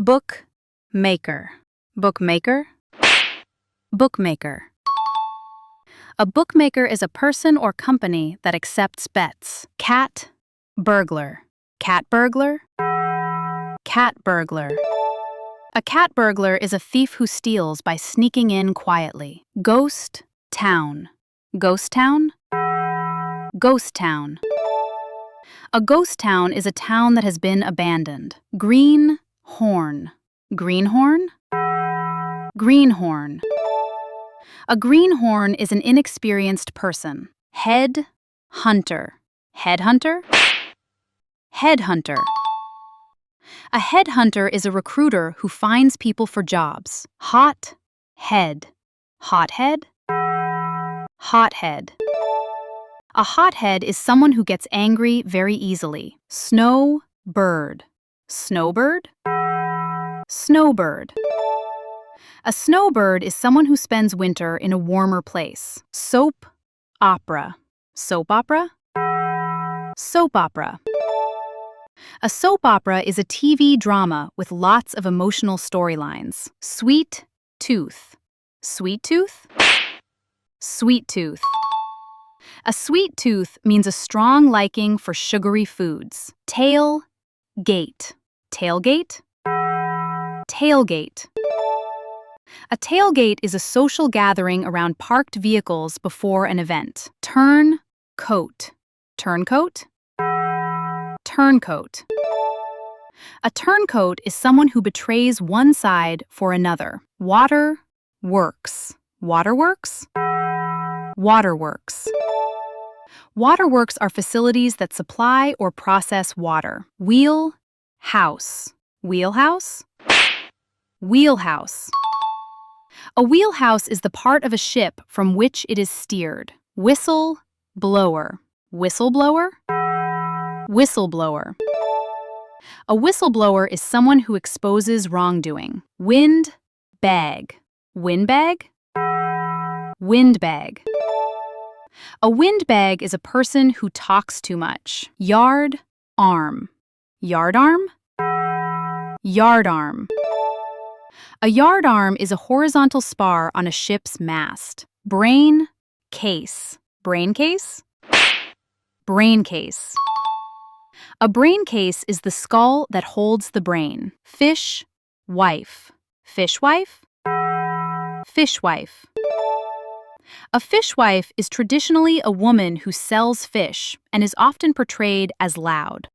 Bookmaker. Bookmaker. Bookmaker. A bookmaker is a person or company that accepts bets. Cat burglar. Cat burglar. Cat burglar. A cat burglar is a thief who steals by sneaking in quietly. Ghost town. Ghost town. Ghost town. A ghost town is a town that has been abandoned. Greenhorn. Greenhorn. Greenhorn. A greenhorn is an inexperienced person. Headhunter. Headhunter. Headhunter. A headhunter is a recruiter who finds people for jobs. Hothead. Hothead. Hothead. A hothead is someone who gets angry very easily. Snowbird. Snowbird. Snowbird. A snowbird is someone who spends winter in a warmer place. Soap opera. Soap opera. Soap opera. A soap opera is a TV drama with lots of emotional storylines. Sweet tooth. Sweet tooth. Sweet tooth. A sweet tooth means a strong liking for sugary foods. Tailgate. Tailgate. Tailgate. A tailgate is a social gathering around parked vehicles before an event. Turncoat. Turncoat. Turncoat. A turncoat is someone who betrays one side for another. Waterworks. Waterworks. Waterworks. Waterworks are facilities that supply or process water. Wheelhouse. Wheelhouse. Wheelhouse. A wheelhouse is the part of a ship from which it is steered. Whistleblower. Whistleblower. Whistleblower. A whistleblower is someone who exposes wrongdoing. Windbag. Windbag. Windbag. A windbag is a person who talks too much. Yardarm. Yardarm. Yardarm. A yardarm is a horizontal spar on a ship's mast. Braincase. Braincase. Braincase. A braincase is the skull that holds the brain. Fishwife. Fishwife. Fishwife. A fishwife is traditionally a woman who sells fish and is often portrayed as loud.